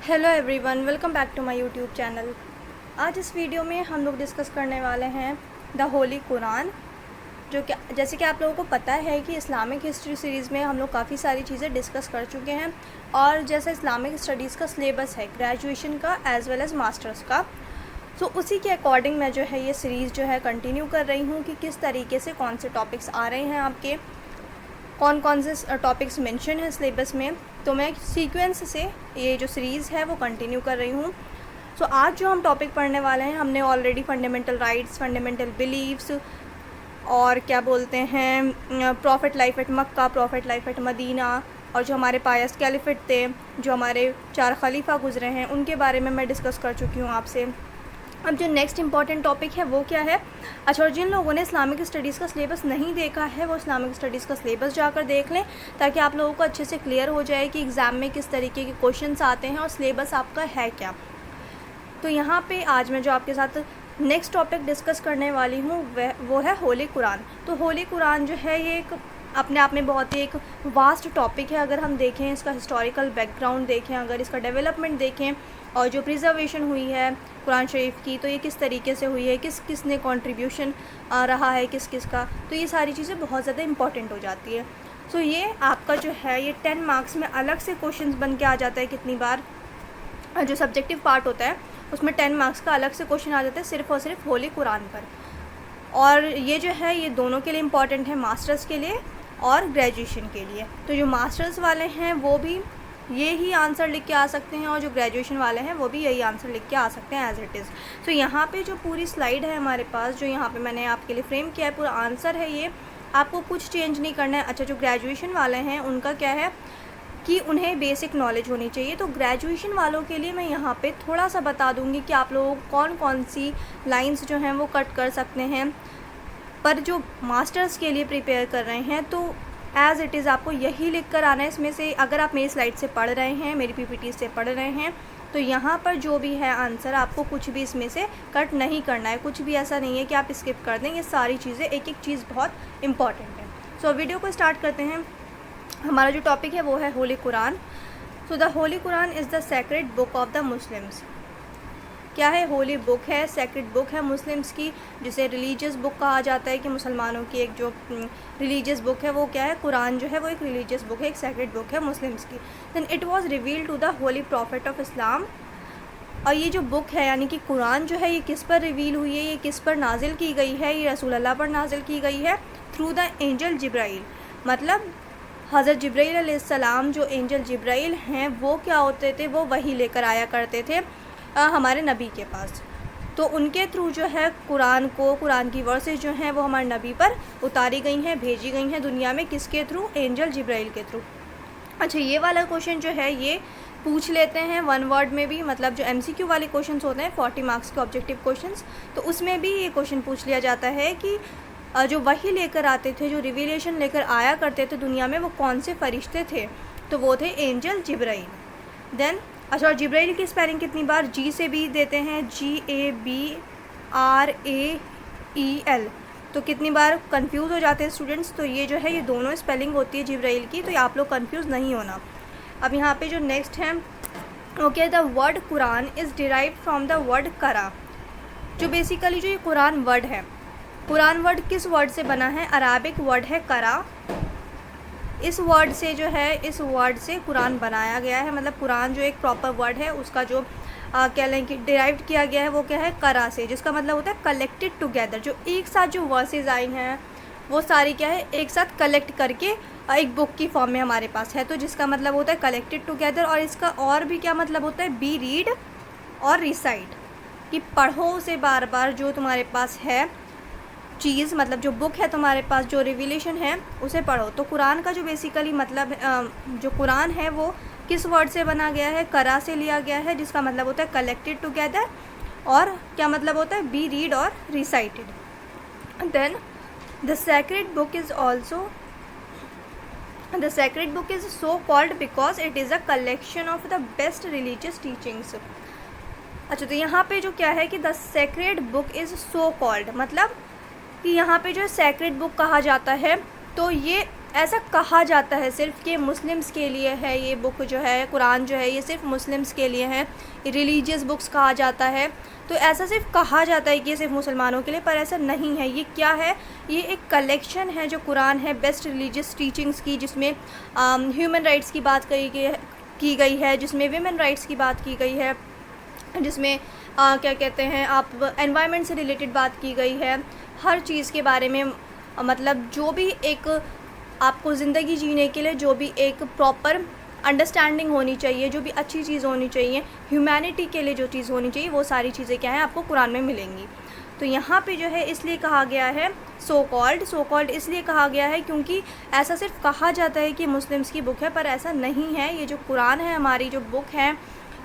Hello everyone, welcome back to my YouTube channel. आज इस video में हम लोग डिस्कस करने वाले हैं द होली कुरान। जो कि जैसे कि आप लोगों को पता है कि इस्लामिक हिस्ट्री सीरीज़ में हम लोग काफ़ी सारी चीज़ें डिस्कस कर चुके हैं। और जैसे इस्लामिक स्टडीज़ का सिलेबस है ग्रेजुएशन का एज़ वेल एज़ मास्टर्स का, तो उसी के अकॉर्डिंग मैं जो है ये सीरीज़ जो है कंटिन्यू कर रही हूँ कि किस तरीके से कौन से टॉपिक्स आ रहे हैं, आपके कौन कौन से टॉपिक्स मेंशन है सिलेबस में। तो मैं सीक्वेंस से ये जो सीरीज़ है वो कंटिन्यू कर रही हूँ। सो आज जो हम टॉपिक पढ़ने वाले हैं, हमने already fundamental rights, fundamental beliefs और क्या बोलते हैं prophet life at Mecca, prophet life at Medina, और जो हमारे पायस कैलिफेट थे, जो हमारे 4 खलीफा गुजरे हैं, उनके बारे में मैं डिस्कस कर चुकी हूँ आपसे। अब जो नेक्स्ट इंपॉर्टेंट टॉपिक है वो क्या है। अच्छा, और जिन लोगों ने इस्लामिक स्टडीज़ का सिलेबस नहीं देखा है वो इस्लामिक स्टडीज़ का सिलेबस जाकर देख लें, ताकि आप लोगों को अच्छे से क्लियर हो जाए कि एग्ज़ाम में किस तरीके के क्वेश्चंस आते हैं और सिलेबस आपका है क्या। तो यहाँ पे आज मैं जो आपके साथ नेक्स्ट टॉपिक डिस्कस करने वाली हूँ वो है होली कुरान। तो होली कुरान जो है ये एक अपने आप में बहुत ही एक वास्ट टॉपिक है। अगर हम देखें, इसका हिस्टोरिकल बैकग्राउंड देखें, अगर इसका डेवलपमेंट देखें और जो प्रिजर्वेशन हुई है कुरान शरीफ की, तो ये किस तरीके से हुई है, किसने कंट्रीब्यूशन रहा है किस का, तो ये सारी चीज़ें बहुत ज़्यादा इंपॉर्टेंट हो जाती है। सो ये आपका जो है ये 10 मार्क्स में अलग से क्वेश्चंस बन के आ जाता है। कितनी बार जो सब्जेक्टिव पार्ट होता है उसमें 10 मार्क्स का अलग से क्वेश्चन आ जाता है सिर्फ और सिर्फ होली कुरान पर। और ये जो है ये दोनों के लिए इम्पॉर्टेंट है, मास्टर्स के लिए और ग्रेजुएशन के लिए। तो जो मास्टर्स वाले हैं वो भी ये ही आंसर लिख के आ सकते हैं और जो ग्रेजुएशन वाले हैं वो भी यही आंसर लिख के आ सकते हैं एज इट इज़। तो यहाँ पे जो पूरी स्लाइड है हमारे पास, जो यहाँ पे मैंने आपके लिए फ्रेम किया है, पूरा आंसर है ये, आपको कुछ चेंज नहीं करना है। अच्छा, जो ग्रेजुएशन वाले हैं उनका क्या है कि उन्हें बेसिक नॉलेज होनी चाहिए। तो ग्रेजुएशन वालों के लिए मैं यहाँ पे थोड़ा सा बता दूँगी कि आप लोग कौन कौन सी लाइन्स जो हैं वो कट कर सकते हैं। पर जो मास्टर्स के लिए प्रिपेयर कर रहे हैं तो एज़ इट इज़ आपको यही लिख कर आना है। इसमें से अगर आप मेरी स्लाइड से पढ़ रहे हैं, मेरी पीपीटी से पढ़ रहे हैं, तो यहाँ पर जो भी है आंसर आपको कुछ भी इसमें से कट नहीं करना है। कुछ भी ऐसा नहीं है कि आप स्किप कर दें, ये सारी चीज़ें एक एक चीज़ बहुत इंपॉर्टेंट है। सो वीडियो को स्टार्ट करते हैं। हमारा जो टॉपिक है वो है Holi Quran. So the holy Quran is the sacred book of the Muslims. क्या है? होली बुक है, सेक्रेड बुक है मुस्लिम्स की, जिसे रिलीजियस बुक कहा जाता है कि मुसलमानों की एक जो रिलीजियस बुक है वो क्या है, कुरान जो है वो एक रिलीजियस बुक है, एक सेक्रेड बुक है मुस्लिम्स की। Then it was revealed to the holy prophet of Islam. और ये जो बुक है यानी कि कुरान जो है ये किस पर रिवील हुई है, ये किस पर नाजिल की गई है? ये रसूल अल्लाह पर नाजिल की गई है थ्रू द एंजल जिब्राइल। मतलब हज़रत जिब्राइल अलैहिस्सलाम, जो एंजल जिब्राइल हैं वो क्या होते थे, वो वही लेकर आया करते थे हमारे नबी के पास। तो उनके थ्रू जो है कुरान की वर्सेस जो हैं वो हमारे नबी पर उतारी गई हैं, भेजी गई हैं दुनिया में। किसके थ्रू? एंजल जिब्राइल के थ्रू। अच्छा, ये वाला क्वेश्चन जो है ये पूछ लेते हैं 1 वर्ड में भी, मतलब जो MCQ वाले क्वेश्चंस होते हैं 40 मार्क्स के ऑब्जेक्टिव क्वेश्चंस, तो उसमें भी ये क्वेश्चन पूछ लिया जाता है कि जो वही लेकर आते थे, जो रिवीलेशन लेकर आया करते थे दुनिया में, वो कौन से फरिश्ते थे? तो वो थे एंजल जिब्राइल। देन अच्छा, और जिब्राइल की स्पेलिंग कितनी बार जी से भी देते हैं, GABRAEL, तो कितनी बार कंफ्यूज हो जाते हैं स्टूडेंट्स। तो ये जो है ये दोनों स्पेलिंग होती है जिब्राइल की, तो ये आप लोग कंफ्यूज नहीं होना। अब यहाँ पे जो नेक्स्ट है okay, the word Quran is derived from the word करा। जो बेसिकली जो ये कुरान वर्ड है, कुरान वर्ड किस वर्ड से बना है? अराबिक वर्ड है करा। इस वर्ड से जो है, इस वर्ड से कुरान बनाया गया है। मतलब कुरान जो एक प्रॉपर वर्ड है उसका जो कह लें कि डिराइव किया गया है वो क्या है? करा से, जिसका मतलब होता है कलेक्टेड टुगेदर। जो एक साथ जो वर्सेस आई हैं वो सारी क्या है, एक साथ कलेक्ट करके एक बुक की फॉर्म में हमारे पास है, तो जिसका मतलब होता है कलेक्टेड टुगेदर। और इसका और भी क्या मतलब होता है? बी रीड और रिसाइट, कि पढ़ो उसे बार बार, जो तुम्हारे पास है चीज़, मतलब जो बुक है तुम्हारे पास, जो रिवीलेशन है उसे पढ़ो। तो कुरान का जो बेसिकली मतलब जो कुरान है वो किस वर्ड से बना गया है? करा से लिया गया है, जिसका मतलब होता है कलेक्टेड टुगेदर। और क्या मतलब होता है? बी रीड और recited. Then the sacred book is so called because it is a collection of the best religious teachings. अच्छा, तो यहाँ पे जो क्या है कि the sacred book is so called, मतलब कि यहाँ पे जो सेक्रेड बुक कहा जाता है, तो ये ऐसा कहा जाता है सिर्फ़ कि मुस्लिम्स के लिए है ये बुक जो है, कुरान जो है ये सिर्फ़ मुस्लिम्स के लिए है, रिलीजियस बुक्स कहा जाता है। तो ऐसा सिर्फ कहा जाता है कि ये सिर्फ मुसलमानों के लिए, पर ऐसा नहीं है। ये क्या है, ये एक कलेक्शन है जो कुरान है बेस्ट रिलीजियस टीचिंग्स की, जिसमें ह्यूमन राइट्स की बात की गई है, जिसमें विमेन राइट्स की बात की गई है, जिसमें क्या कहते हैं आप एनवायरनमेंट से रिलेटेड बात की गई है। हर चीज़ के बारे में मतलब जो भी एक आपको ज़िंदगी जीने के लिए जो भी एक प्रॉपर अंडरस्टैंडिंग होनी चाहिए, जो भी अच्छी चीज़ होनी चाहिए, ह्यूमैनिटी के लिए जो चीज़ होनी चाहिए, वो सारी चीज़ें क्या हैं आपको कुरान में मिलेंगी। तो यहाँ पे जो है इसलिए कहा गया है सो कॉल्ड इसलिए कहा गया है क्योंकि ऐसा सिर्फ कहा जाता है कि मुस्लिम्स की बुक है, पर ऐसा नहीं है। ये जो कुरान है, हमारी जो बुक है,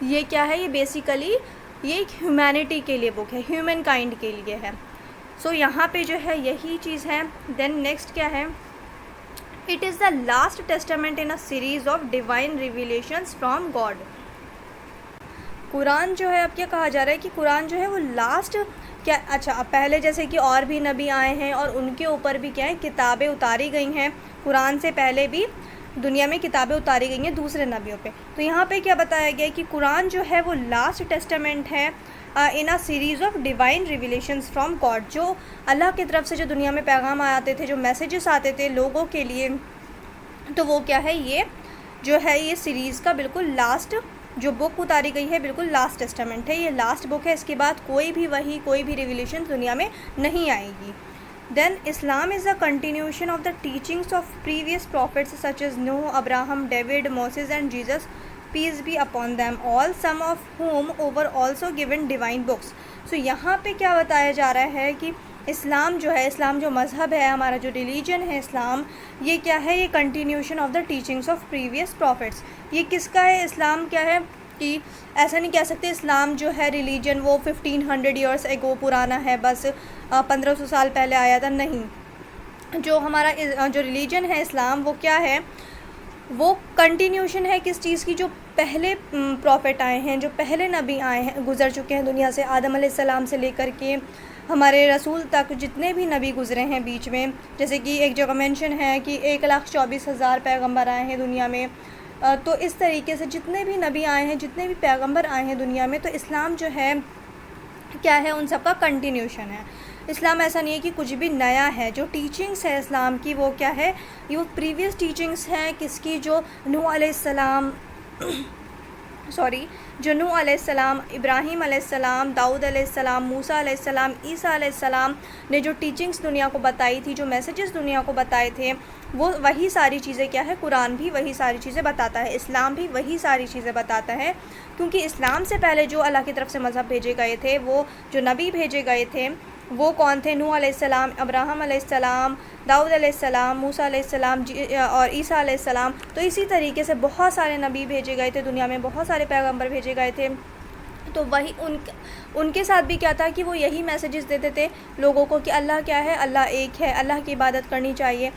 ये क्या है, ये बेसिकली ये एक ह्यूमैनिटी के लिए बुक है, ह्यूमन काइंड के लिए है। सो यहाँ पे जो है यही चीज़ है। देन नेक्स्ट क्या है, it is the last testament in a series of divine revelations from God. Quran जो है, अब क्या कहा जा रहा है कि कुरान जो है वो लास्ट क्या, अच्छा अब पहले जैसे कि और भी नबी आए हैं और उनके ऊपर भी क्या है किताबें उतारी गई हैं, कुरान से पहले भी दुनिया में किताबें उतारी गई हैं दूसरे नबियों पे। तो यहाँ पे क्या बताया गया है कि कुरान जो है वो लास्ट टेस्टामेंट है in a series of divine revelations from God. जो अल्लाह की तरफ से जो दुनिया में पैगाम आते थे, जो मैसेजेस आते थे लोगों के लिए, तो वो क्या है, ये जो है ये सीरीज़ का बिल्कुल लास्ट जो बुक उतारी गई है, बिल्कुल लास्ट टेस्टामेंट है, ये लास्ट बुक है। इसके बाद कोई भी वही कोई भी रिविलेशन दुनिया में नहीं आएगी। Then Islam is a continuation of the teachings of previous prophets such as Noah, Abraham, David, Moses and Jesus, peace be upon them all, some of whom were also given divine books. So यहाँ पे क्या बताया जा रहा है कि इस्लाम जो है, इस्लाम जो मज़हब है, हमारा जो रिलीजन है इस्लाम, ये क्या है, ये continuation of the teachings of previous profits. ये किसका है, इस्लाम क्या है कि ऐसा नहीं कह सकते इस्लाम जो है रिलीजन वो 1500 ईयर्स एगो पुराना है, बस 1500 साल पहले आया था, नहीं। जो हमारा जो रिलीजन है इस्लाम, वो क्या है, वो कंटिन्यूशन है किस चीज़ की, जो पहले प्रॉफिट आए हैं, जो पहले नबी आए हैं, गुज़र चुके हैं दुनिया से, आदम अलैहिस्सलाम से लेकर के हमारे रसूल तक जितने भी नबी गुज़रे हैं बीच में। जैसे कि एक जगह मेंशन है कि 1,24,000 पैगंबर आए हैं दुनिया में। तो इस तरीके से जितने भी नबी आए हैं, जितने भी पैगंबर आए हैं दुनिया में, तो इस्लाम जो है क्या है, उन सब का कंटिन्यूशन है। इस्लाम ऐसा नहीं है कि कुछ भी नया है। जो टीचिंग्स है इस्लाम की, वो क्या है, ये वो प्रीवियस टीचिंग्स हैं किसकी, जो नूह अलैहिस्सलाम जो नूह अलैहिस्सलाम, इब्राहीम अलैहिस्सलाम, दाऊद अलैहिस्सलाम, मूसा अलैहिस्सलाम, ईसा अलैहिस्सलाम ने जो टीचिंग्स दुनिया को बताई थी, जो मैसेजेस दुनिया को बताए थे, वो वही सारी चीज़ें क्या है, कुरान भी वही सारी चीज़ें बताता है, इस्लाम भी वही सारी चीज़ें बताता है। क्योंकि इस्लाम से पहले जो अल्लाह की तरफ से मज़हब भेजे गए थे, वो जो नबी भेजे गए थे, वो कौन थे, नूह अलैहिस्सलाम, अब्राहम अलैहिस्सलाम, दाऊद अलैहिस्सलाम, मूसा अलैहिस्सलाम और ईसा अलैहिस्सलाम। तो इसी तरीके से बहुत सारे नबी भेजे गए थे दुनिया में, बहुत सारे पैगंबर भेजे गए थे। तो वही उनके साथ भी क्या था कि वो यही मैसेजेस देते थे लोगों को कि अल्लाह क्या है, अल्लाह एक है, अल्लाह की इबादत करनी चाहिए।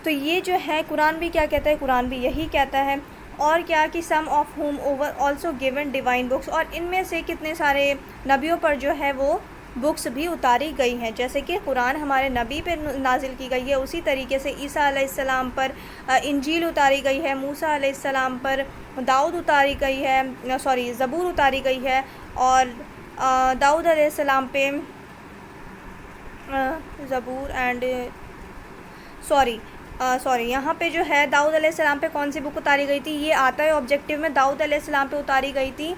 तो ये जो है कुरान भी क्या कहता है, कुरान भी यही कहता है। और क्या कि some of whom were also given divine books, और इनमें से कितने सारे नबियों पर जो है वो बुक्स भी उतारी गई हैं। जैसे कि कुरान हमारे नबी पे नाजिल की गई है, उसी तरीके से ईसा अलैहिस्सलाम पर इंजील उतारी गई है, मूसा अलैहिस्सलाम पर दाऊद उतारी गई है, ज़बूर उतारी गई है, और दाऊद अलैहिस्सलाम पे ज़बूर एंड यहाँ पे जो है दाऊद अलैहिस्सलाम पे कौन सी बुक उतारी गई थी, ये आता है ऑब्जेक्टिव में। दाऊद अलैहिस्सलाम पे उतारी गई थी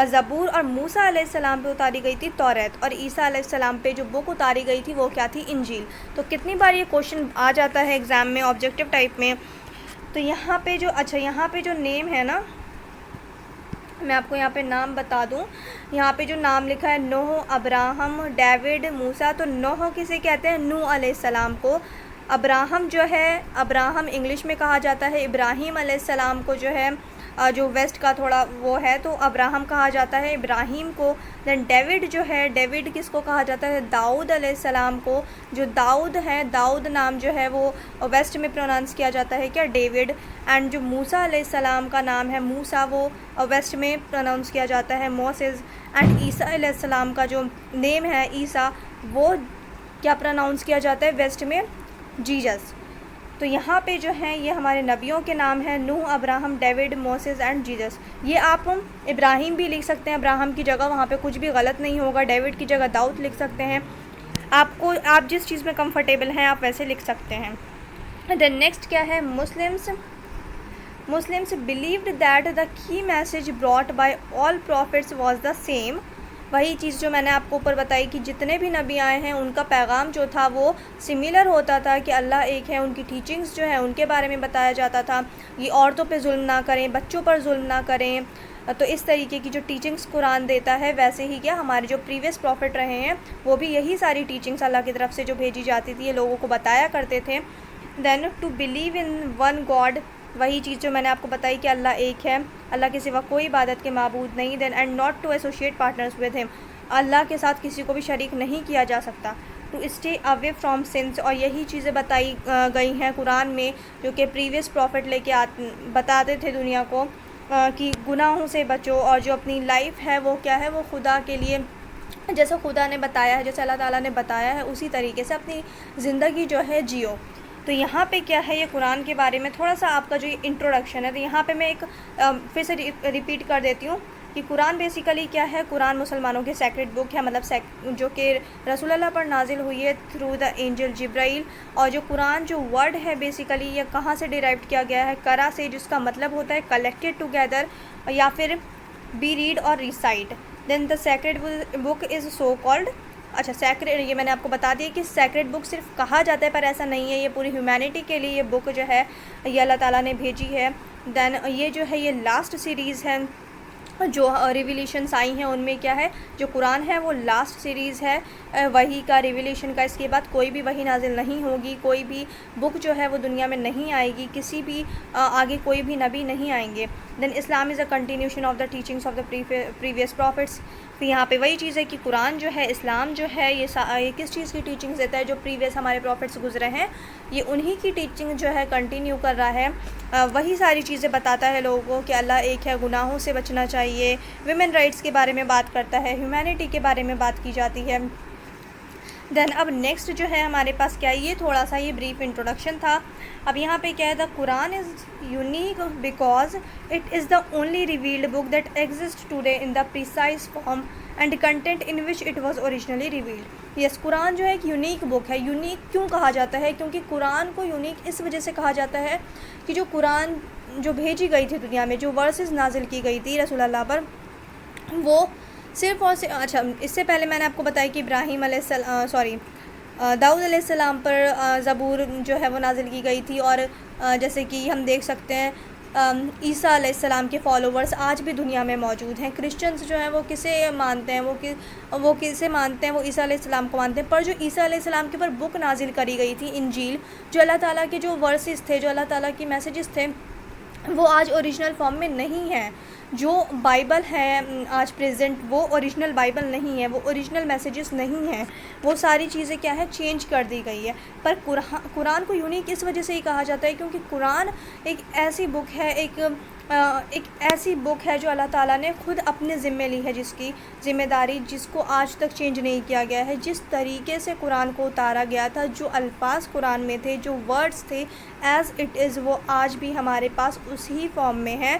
ज़बूर, और मूसा अलैहिस्सलाम पे उतारी गई थी तौरात, और ईसा अलैहिस्सलाम पे जो बुक उतारी गई थी वो क्या थी, इंजील। तो कितनी बार ये क्वेश्चन आ जाता है एग्ज़ाम में ऑब्जेक्टिव टाइप में। तो यहाँ पे जो नेम है ना, मैं आपको यहाँ पे नाम बता दूँ। यहाँ पे जो नाम लिखा है नूह, अब्राहम, डेविड, मूसा, तो नूह किसे कहते हैं, नूह अलैहिस्सलाम को। अब्राहम जो है, अब्राहम इंग्लिश में कहा जाता है। इब्राहीम अलैहिस्सलाम को जो है जो वेस्ट का थोड़ा वो है, तो अब्राहम कहा जाता है इब्राहीम को। देन डेविड जो है, डेविड किसको कहा जाता है, दाऊद अलैहिस्सलाम को। जो दाऊद है, दाऊद नाम जो है वो वेस्ट में प्रोनाउंस किया जाता है क्या, डेविड। एंड जो मूसा अलैहिस्सलाम का नाम है मूसा, वो वेस्ट में प्रोनाउंस किया जाता है मोसेस। एंड ईसा अलैहिस्सलाम का जो नेम है ईसा, वो क्या प्रोनाउंस किया जाता है वेस्ट में, जीसस। तो यहाँ पे जो है ये हमारे नबियों के नाम हैं, Nuh, Abraham, David, Moses and Jesus. ये आप इब्राहिम भी लिख सकते हैं अब्राहम की जगह, वहाँ पे कुछ भी गलत नहीं होगा। डेविड की जगह दाऊद लिख सकते हैं। आप जिस चीज़ में कंफर्टेबल हैं आप वैसे लिख सकते हैं। देन नेक्स्ट क्या है, Muslims believed that the key message brought by all profits was the same. वही चीज़ जो मैंने आपको ऊपर बताई कि जितने भी नबी आए हैं उनका पैगाम जो था वो सिमिलर होता था कि अल्लाह एक है। उनकी टीचिंग्स जो है उनके बारे में बताया जाता था, ये औरतों पे जुल्म ना करें, बच्चों पर जुल्म ना करें। तो इस तरीके की जो टीचिंग्स कुरान देता है, वैसे ही क्या हमारे जो प्रीवियस प्रॉफिट रहे हैं वो भी यही सारी टीचिंग्स अल्लाह की तरफ से जो भेजी जाती थी ये लोगों को बताया करते थे। Then to believe in one God, वही चीज़ जो मैंने आपको बताई कि अल्लाह एक है, अल्लाह के सिवा कोई इबादत के माबूद नहीं। Then and not to associate partners with him, Allah के साथ किसी को भी शरीक नहीं किया जा सकता। To stay away from sins, और यही चीज़ें बताई गई हैं कुरान में जो कि प्रीवियस प्रॉफिट लेके बताते थे दुनिया को कि गुनाहों से बचो, और जो अपनी लाइफ है वो क्या है, वो खुदा के लिए जैसा खुदा ने बताया है, जैसे अल्लाह ताला ने बताया है उसी तरीके से अपनी ज़िंदगी जो है जियो। तो यहाँ पे क्या है, ये कुरान के बारे में थोड़ा सा आपका जो इंट्रोडक्शन है। तो यहाँ पे मैं एक फिर से रिपीट कर देती हूँ कि कुरान बेसिकली क्या है। कुरान मुसलमानों की सेक्रेट बुक है, मतलब जो कि रसूल अल्लाह पर नाजिल हुई है थ्रू द एंजल जिब्राइल। और जो कुरान जो वर्ड है बेसिकली ये कहाँ से डिराइव किया गया है, करा से, जिसका मतलब होता है कलेक्टेड टुगेदर या फिर बी रीड और recite. Then the secret book is so called, अच्छा सेक्रेट, ये मैंने आपको बता दिया कि सेक्रेट बुक सिर्फ कहा जाता है पर ऐसा नहीं है, ये पूरी ह्यूमैनिटी के लिए ये बुक जो है ये अल्लाह ताला ने भेजी है। देन ये जो है ये लास्ट सीरीज़ है, जो रिविलेशंस आई हैं उनमें क्या है, जो कुरान है वो लास्ट सीरीज़ है वही का, रिविलेशन का। इसके बाद कोई भी वही नाजिल नहीं होगी, कोई भी बुक जो है वो दुनिया में नहीं आएगी, किसी भी आगे कोई भी नबी नहीं आएंगे। Then Islam is a continuation of the teachings of the previous prophets. तो यहाँ पे वही चीज़ है कि कुरान जो है, इस्लाम जो है, ये किस चीज़ की टीचिंग्स देता है, जो प्रीवियस हमारे प्रॉफिट्स गुजरे हैं ये उन्हीं की टीचिंग जो है कंटिन्यू कर रहा है। वही सारी चीज़ें बताता है लोगों को कि अल्लाह एक है, गुनाहों से बचना चाहिए, विमेन राइट्स के बारे में बात करता है, ह्यूमैनिटी के बारे में बात की जाती है। देन अब नेक्स्ट जो है हमारे पास क्या है, ये थोड़ा सा ये ब्रीफ इंट्रोडक्शन था। अब यहाँ पे क्या है, the Quran is unique because it is the only revealed book that exist today in the precise form and content in which it was originally revealed. Yes, Quran जो है एक यूनिक बुक है। यूनिक क्यों कहा जाता है, क्योंकि कुरान को यूनिक इस वजह से कहा जाता है कि जो कुरान जो भेजी गई थी दुनिया में, जो वर्सेस नाजिल की गई थी रसूल अल्लाह पर, वो सिर्फ़ और सिर्फ, अच्छा इससे पहले मैंने आपको बताया कि दाऊद अलैहिस्सलाम पर ज़बूर जो है वो नाजिल की गई थी। और जैसे कि हम देख सकते हैं ईसा अलैहिस्सलाम के फॉलोवर्स आज भी दुनिया में मौजूद हैं। क्रिश्चियंस जो हैं वो किसे मानते हैं, वो किसे मानते हैं, वो ईसा अलैहिस्सलाम को मानते हैं। पर जो ईसा अलैहिस्सलाम के ऊपर बुक नाजिल करी गई थी, इंजील, जो अल्लाह ताला के जो वर्सेस थे, जो अल्लाह ताला के मैसेजेस थे, वो आज ओरिजिनल फॉर्म में नहीं है। जो बाइबल है आज प्रेजेंट, वो ओरिजिनल बाइबल नहीं है, वो ओरिजिनल मैसेजेस नहीं हैं, वो सारी चीज़ें क्या है चेंज कर दी गई है। पर कुरान को यूनिक इस वजह से ही कहा जाता है क्योंकि कुरान एक ऐसी बुक है, एक ऐसी बुक है जो अल्लाह ताला ने खुद अपने ज़िम्मे ली है, जिसकी ज़िम्मेदारी जिसको आज तक चेंज नहीं किया गया है। जिस तरीके से कुरान को उतारा गया था, जो अल्फाज कुरान में थे, जो वर्ड्स थे, एज़ इट इज़ वो आज भी हमारे पास उसी फॉर्म में है।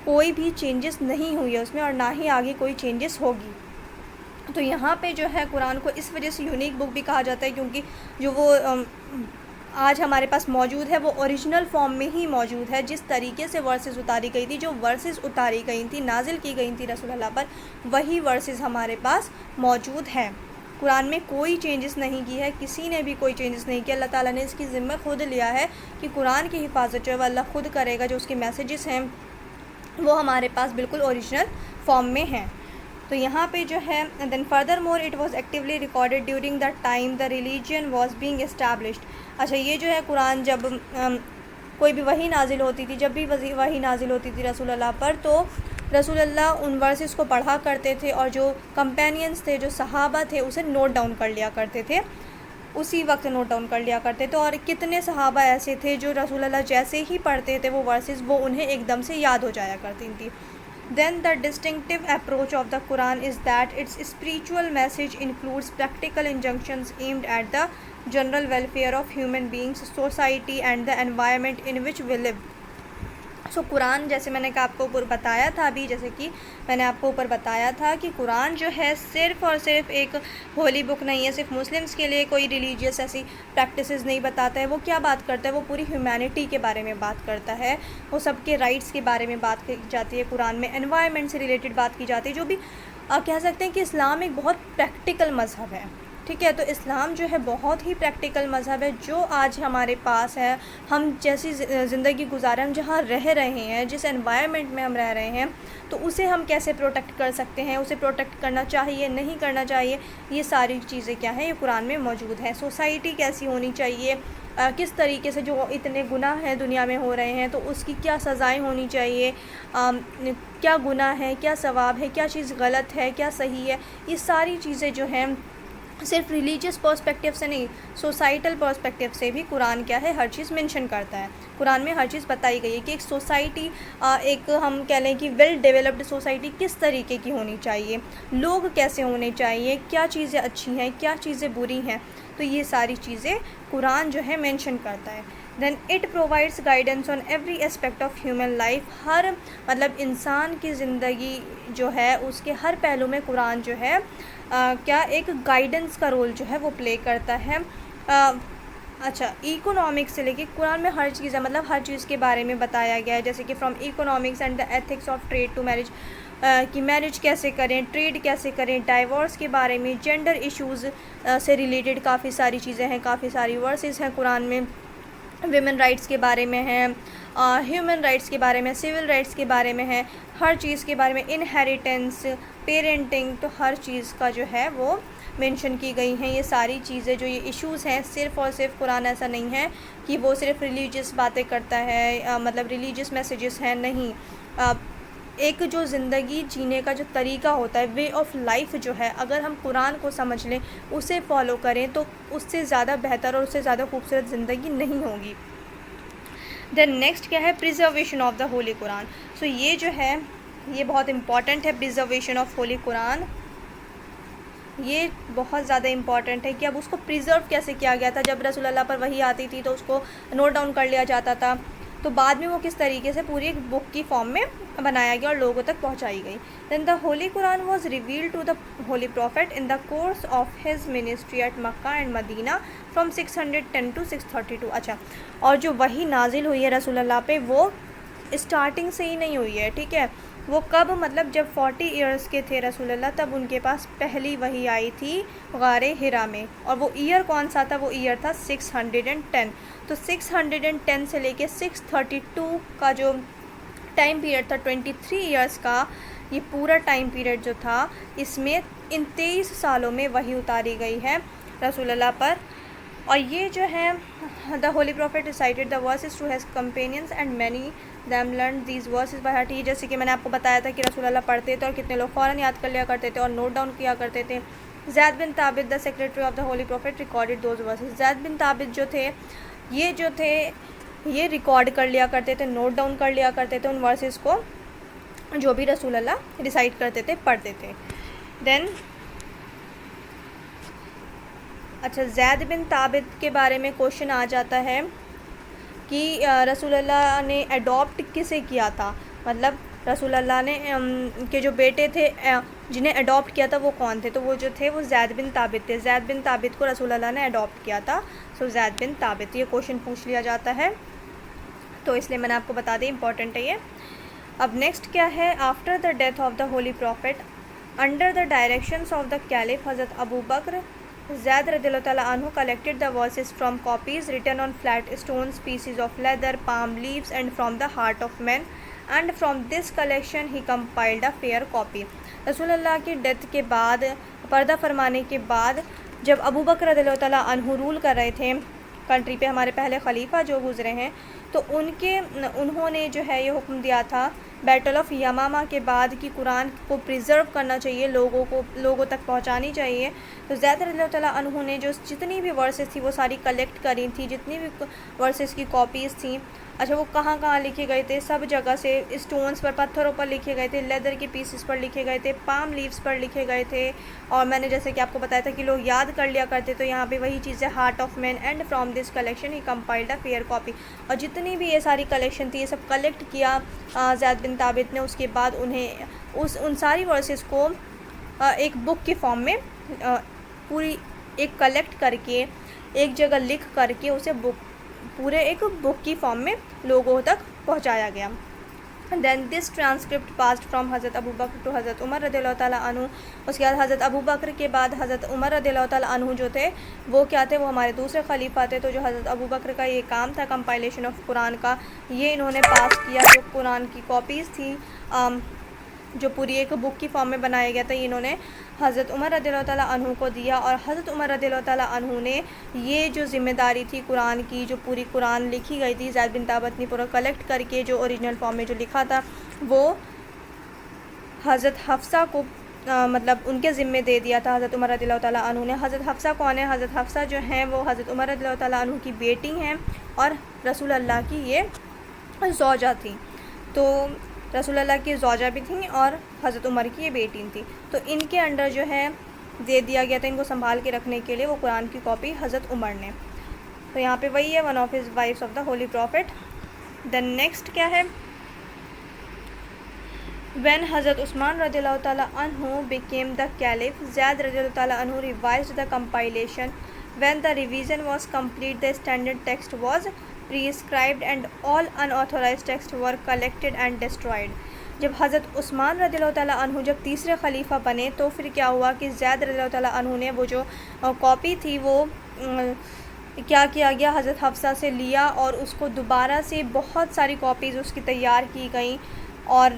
कोई भी चेंजेस नहीं हुई है उसमें और ना ही आगे कोई चेंजेस होगी। तो यहाँ पे जो है कुरान को इस वजह से यूनिक बुक भी कहा जाता है क्योंकि जो वो आज हमारे पास मौजूद है वो ओरिजिनल फॉर्म में ही मौजूद है। जिस तरीके से वर्सेस उतारी गई थी, जो वर्सेस उतारी गई थी, नाजिल की गई थी रसूल अल्लाह पर, वही वर्सेस हमारे पास मौजूद है। कुरान में कोई चेंजेस नहीं की है, किसी ने भी कोई चेंजेस नहीं किया। अल्लाह ताला ने इसकी ज़िम्मा खुद लिया है कि कुरान की हिफाजत जो है अल्लाह खुद करेगा। जो उसके मैसेजेस हैं वो हमारे पास बिल्कुल ओरिजिनल फॉर्म में हैं। तो यहाँ पे जो है, then further more it was actively recorded during the time the religion was being established. अच्छा, ये जो है कुरान जब कोई भी वही नाजिल होती थी, जब भी वही नाजिल होती थी रसूल अल्लाह पर, तो रसूल अल्लाह उन वर्सेस को पढ़ा करते थे और जो कंपेनियंस थे, जो सहाबा थे, उसे नोट डाउन कर लिया करते थे, उसी वक्त नोट डाउन कर लिया करते थे। और कितने सहाबा ऐसे थे जो रसूल अल्लाह जैसे ही पढ़ते थे वो वर्सेस, वो उन्हें एकदम से याद हो जाया करती थी। Then the distinctive approach of the Quran is that its spiritual message includes practical injunctions aimed at the general welfare of human beings, society and the environment in which we live. So Quran, जैसे मैंने आपको ऊपर बताया था अभी, जैसे कि मैंने आपको ऊपर बताया था कि कुरान जो है सिर्फ़ और सिर्फ एक होली बुक नहीं है, सिर्फ मुस्लिम्स के लिए कोई रिलीजियस ऐसी प्रैक्टिसेस नहीं बताता है। वो क्या बात करता है, वो पूरी ह्यूमैनिटी के बारे में बात करता है, वो सबके राइट्स के बारे में बात की जाती है। कुरान में एनवायरनमेंट से रिलेटेड बात की जाती है, जो भी कह सकते हैं कि इस्लाम एक बहुत प्रैक्टिकल मज़हब है। ठीक है, तो इस्लाम जो है बहुत ही प्रैक्टिकल मज़हब है, जो आज हमारे पास है। हम जैसी ज़िंदगी गुजारें, हम जहाँ रह रहे हैं, जिस एनवायरनमेंट में हम रह रहे हैं, तो उसे हम कैसे प्रोटेक्ट कर सकते हैं, उसे प्रोटेक्ट करना चाहिए, नहीं करना चाहिए, ये सारी चीज़ें क्या हैं, ये कुरान में मौजूद है। सोसाइटी कैसी होनी चाहिए, किस तरीके से जो इतने गुनाह हैं दुनिया में हो रहे हैं तो उसकी क्या सज़ाएं होनी चाहिए, क्या गुनाह है, क्या सवाब है, क्या चीज़ गलत है, क्या सही है, ये सारी चीज़ें जो हैं सिर्फ रिलीजियस पर्सपेक्टिव से नहीं, सोसाइटल पर्सपेक्टिव से भी कुरान क्या है, हर चीज़ मेंशन करता है। कुरान में हर चीज़ बताई गई है कि एक सोसाइटी, एक हम कह लें कि वेल डेवलप्ड सोसाइटी किस तरीके की होनी चाहिए, लोग कैसे होने चाहिए, क्या चीज़ें अच्छी हैं, क्या चीज़ें बुरी हैं, तो ये सारी चीज़ें कुरान जो है मेंशन करता है। Then it provides guidance on every aspect of human life. हर मतलब इंसान की ज़िंदगी जो है उसके हर पहलू में कुरान जो है क्या एक गाइडेंस का रोल जो है वो प्ले करता है। अच्छा, इकोनॉमिक्स से लेके कुरान में हर चीज़ है, मतलब हर चीज़ के बारे में बताया गया है, जैसे कि from economics and the ethics of trade to marriage, कि मैरिज कैसे करें, ट्रेड कैसे करें, डाइवोर्स के बारे में, जेंडर इश्यूज़ से रिलेटेड काफ़ी सारी चीज़ें हैं, काफ़ी सारी वर्सेस हैं कुरान में। विमेन राइट्स के बारे में हैं, ह्यूमन राइट्स के बारे में, सिविल राइट्स के बारे में है, हर चीज़ के बारे में, इनहेरिटेंस, पेरेंटिंग, तो हर चीज़ का जो है वो मेंशन की गई हैं। ये सारी चीज़ें जो ये इश्यूज़ हैं, सिर्फ़ और सिर्फ कुरान ऐसा नहीं है कि वो सिर्फ रिलीजियस बातें करता है, मतलब रिलीजियस मैसेजेस हैं, नहीं। एक जो ज़िंदगी जीने का जो तरीका होता है, वे ऑफ लाइफ जो है, अगर हम कुरान को समझ लें, उसे फॉलो करें, तो उससे ज़्यादा बेहतर और उससे ज़्यादा खूबसूरत ज़िंदगी नहीं होगी। देन नेक्स्ट क्या है, preservation of the holy Quran. So ये जो है ये बहुत इम्पॉर्टेंट है, प्रिजर्वेशन ऑफ होली कुरान। ये बहुत ज़्यादा इम्पॉर्टेंट है कि अब उसको प्रिजर्व कैसे किया गया था। जब रसूल अल्लाह पर वही आती थी तो उसको नोट डाउन कर लिया जाता था, तो बाद में वो किस तरीके से पूरी एक बुक की फॉर्म में बनाया गया और लोगों तक पहुंचाई गई। Then the holy Quran was revealed to the holy prophet in the course of his ministry at Mecca and Medina from 610 to 632। अच्छा, और जो वही नाजिल हुई है रसूल अल्लाह पे, वो स्टार्टिंग से ही नहीं हुई है, ठीक है। वो कब, मतलब जब 40 इयर्स के थे रसूल अल्लाह, तब उनके पास पहली वही आई थी गारे हिरा में। और वो ईयर कौन सा था, वो ईयर था 610। तो 610 से लेके 632 का जो टाइम पीरियड था, 23 इयर्स का ये पूरा टाइम पीरियड जो था, इसमें इन 23 सालों में वही उतारी गई है रसूल अल्लाह पर। और ये जो है the holy profit recited the versus two his companions and many them learn these versus by heart. ये जैसे कि मैंने आपको बताया था कि रसूल अल्लाह पढ़ते थे और कितने लोग फ़ौरन याद कर लिया करते थे और नोट डाउन किया करते थे। Zaid bin Thabit the secretary of the holy prophet recorded those verses. Zaid bin Thabit जो थे, ये रिकॉर्ड कर लिया करते थे, नोट डाउन कर लिया करते थे उन वर्सेस को, जो भी रसूल अल्लाह रिसाइट करते थे, पढ़ते थे। देन अच्छा, ज़ैद बिन ताबित के बारे में क्वेश्चन आ जाता है कि रसूल अल्लाह ने अडॉप्ट किसे किया था, मतलब रसूल अल्लाह ने के जो बेटे थे जिन्हें अडॉप्ट किया था वो कौन थे, तो वो जो थे वो ज़ैद बिन ताबित थे। ज़ैद बिन ताबित को रसूल अल्लाह ने अडॉप्ट किया था, सो ज़ैद बिन ताबित, ये क्वेश्चन पूछ लिया जाता है, तो इसलिए मैंने आपको बता दी, इंपॉर्टेंट है ये। अब नेक्स्ट क्या है, after the death of the holy profit under the directions of the caliph हज़रत Abu Bakr, Zayd radiallahu ta'ala anhu collected the verses from copies written on flat stones, pieces of leather, palm leaves and from the heart of men, and from this collection he compiled a fair copy। रसूल अल्लाह की death के बाद, पर्दा फरमाने के बाद, जब अबू बकर रदियल्लाहु ताला अन्हु रूल कर रहे थे कंट्री पे, हमारे पहले खलीफा जो गुज़रे हैं, तो उन्होंने जो है ये हुक्म दिया था बैटल ऑफ यमामा के बाद कि कुरान को प्रिज़र्व करना चाहिए, लोगों तक पहुंचानी चाहिए। तो ज़ैद रज़ियल्लाहु ताला अन्हु ने जो जितनी भी वर्सेस थी वो सारी कलेक्ट करी थी, जितनी भी वर्सेस की कॉपीज़ थी, अच्छा, वो कहाँ कहाँ लिखे गए थे? सब जगह से, स्टोन्स पर, पत्थरों पर लिखे गए थे, लेदर के पीसेस पर लिखे गए थे, पाम लीव्स पर लिखे गए थे। और मैंने जैसे कि आपको बताया था कि लोग याद कर लिया करते, तो यहाँ पे वही चीज़ है, heart of man, and from this collection he compiled a fair copy. और जितनी भी ये सारी कलेक्शन थी, ये सब कलेक्ट किया ज़ैद बिन ताबित ने। उसके बाद उन्हें उन सारी वर्सेस को एक बुक के फॉर्म में पूरी एक कलेक्ट करके एक जगह लिख करके उसे पूरे एक बुक की फॉर्म में लोगों तक पहुंचाया गया। Then this transcript passed from Hazrat Abu Bakr to हज़रत उमर रज़ियल्लाहु ताला अन्हु। उसके बाद हज़रत अबू बकर के बाद हज़रत उमर रज़ियल्लाहु ताला अन्हु जो थे वो क्या थे? वो हमारे दूसरे खलीफा थे। तो जो हज़रत अबू बकर का ये काम था कंपाइलेशन ऑफ कुरान का, ये इन्होंने पास किया। जो कुरान की कॉपीज़ थी जो पूरी एक बुक की फॉर्म में बनाया गया था, ये इन्होंने हज़रत उमर रज़ियल्लाहु ताला अन्हु को दिया। और हज़रत उमर रज़ियल्लाहु ताला अन्हु ने ये जो ज़िम्मेदारी थी कुरान की, जो पूरी कुरान लिखी गई थी ज़ैद बिन ताबित ने पूरा कलेक्ट करके जो ओरिजिनल फॉर्म में जो लिखा था, वो हज़रत हफ्सा को मतलब उनके ज़िम्मे दे दिया था हज़रत उमर रज़ियल्लाहु ताला अन्हु ने। हज़रत हफ्सा कौन है? हज़रत हफ्सा जो हैं वो हज़रत उमर रज़ियल्लाहु ताला अन्हु की बेटी हैं और रसूल अल्लाह की ये ज़ौजा थी। तो रसूल अल्लाह की ज़ौजा भी थी और हज़रत उमर की ये बेटी थी। तो इनके अंडर जो है दे दिया गया था इनको संभाल के रखने के लिए वो कुरान की कॉपी हज़रत उमर ने। तो यहाँ पे वही है, one of his wives of the holy prophet. Then next क्या है? When Hazrat Usman radiallahu ta'ala anhu became the caliph, Zayd radiallahu ta'ala anhu revised the compilation. When the revision was complete, the standard text was prescribed and all unauthorized texts were collected and destroyed. जब हज़रत उस्मान रदियल्लाहु ताला अन्हु जब तीसरे खलीफा बने तो फिर क्या हुआ कि ज़ैद रदियल्लाहु ताला अन्हु ने वो जो कॉपी थी वो क्या किया गया, हज़रत हफ्सा से लिया और उसको दोबारा से बहुत सारी कॉपीज़ उसकी तैयार की गई और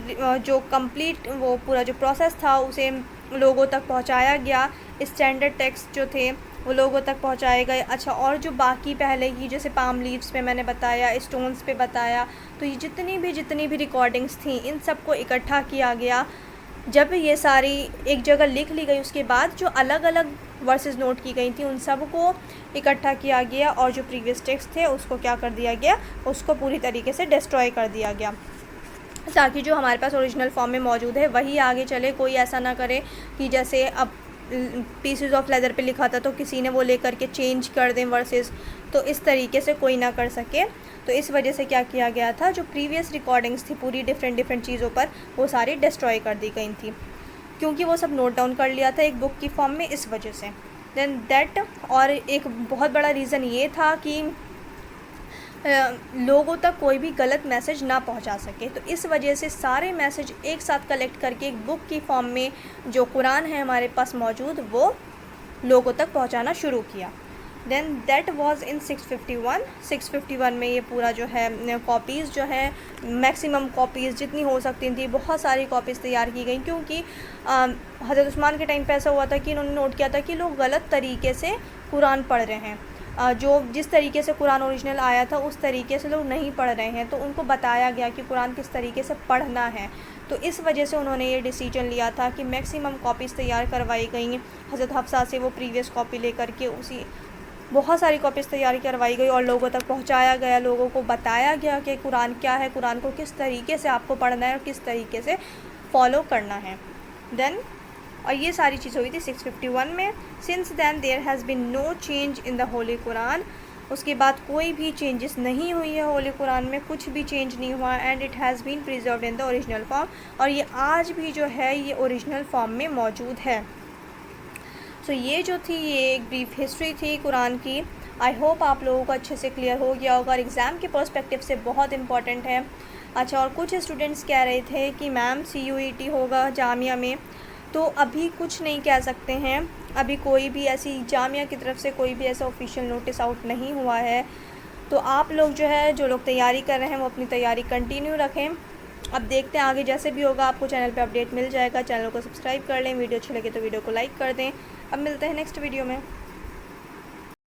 जो कंप्लीट वो पूरा जो प्रोसेस था उसे लोगों तक पहुंचाया गया। स्टैंडर्ड टेक्स्ट जो थे वो लोगों तक पहुंचाए गए। अच्छा, और जो बाकी पहले की जैसे पाम लीव्स पे मैंने बताया, स्टोन्स पे बताया, तो ये जितनी भी रिकॉर्डिंग्स थी इन सब को इकट्ठा किया गया। जब ये सारी एक जगह लिख ली गई उसके बाद जो अलग अलग वर्सेस नोट की गई थी उन सब को इकट्ठा किया गया और जो प्रीवियस टेक्स्ट थे उसको क्या कर दिया गया, उसको पूरी तरीके से डिस्ट्रॉय कर दिया गया ताकि जो हमारे पास ओरिजिनल फॉर्म में मौजूद है वही आगे चले। कोई ऐसा ना करे कि जैसे अब पीसेस ऑफ लेदर पे लिखा था तो किसी ने वो लेकर के चेंज कर दें वर्सेस, तो इस तरीके से कोई ना कर सके। तो इस वजह से क्या किया गया था, जो प्रीवियस रिकॉर्डिंग्स थी पूरी डिफरेंट चीज़ों पर वो सारी डिस्ट्रॉय कर दी गई थी क्योंकि वो सब नोट डाउन कर लिया था एक बुक की फॉर्म में, इस वजह से। देन दैट और एक बहुत बड़ा रीज़न ये था कि लोगों तक कोई भी गलत मैसेज ना पहुंचा सके, तो इस वजह से सारे मैसेज एक साथ कलेक्ट करके एक बुक की फॉर्म में जो कुरान है हमारे पास मौजूद वो लोगों तक पहुंचाना शुरू किया। देन दैट वाज इन 651 में ये पूरा जो है कॉपीज़ जो है मैक्सिमम कॉपीज़ जितनी हो सकती थी बहुत सारी कॉपीज़ तैयार की गई क्योंकि हज़रत उस्मान के टाइम पे ऐसा हुआ था कि इन्होंने नोट किया था कि लोग गलत तरीके से कुरान पढ़ रहे हैं। जो जिस तरीके से कुरान ओरिजिनल आया था उस तरीके से लोग नहीं पढ़ रहे हैं, तो उनको बताया गया कि कुरान किस तरीके से पढ़ना है। तो इस वजह से उन्होंने ये डिसीजन लिया था कि मैक्सिमम कॉपीज़ तैयार करवाई गई। हज़रत हफ्सा से वो प्रीवियस कॉपी लेकर के उसी बहुत सारी कॉपीज़ तैयार करवाई गई और लोगों तक पहुंचाया गया। लोगों को बताया गया कि कुरान क्या है, कुरान को किस तरीके से आपको पढ़ना है और किस तरीके से फॉलो करना है। देन और ये सारी चीज़ हुई थी 651 में। Since then there has been no change in the holy Quran. उसके बाद कोई भी चेंजेस नहीं हुई है होली कुरान में, कुछ भी चेंज नहीं हुआ। And it has been preserved in the original form, और ये आज भी जो है ये ओरिजिनल फॉर्म में मौजूद है। सो ये जो थी ये एक ब्रीफ हिस्ट्री थी कुरान की। आई होप आप लोगों को अच्छे से क्लियर हो गया होगा और एग्ज़ाम के पर्सपेक्टिव से बहुत इंपॉर्टेंट है। अच्छा, और कुछ स्टूडेंट्स कह रहे थे कि मैम CUET होगा जामिया में, तो अभी कुछ नहीं कह सकते हैं। अभी कोई भी ऐसी जामिया की तरफ से कोई भी ऐसा ऑफिशियल नोटिस आउट नहीं हुआ है। तो आप लोग जो है जो लोग तैयारी कर रहे हैं वो अपनी तैयारी कंटिन्यू रखें। अब देखते हैं आगे जैसे भी होगा आपको चैनल पे अपडेट मिल जाएगा। चैनल को सब्सक्राइब कर लें, वीडियो अच्छी लगे तो वीडियो को लाइक कर दें। अब मिलते हैं नेक्स्ट वीडियो में।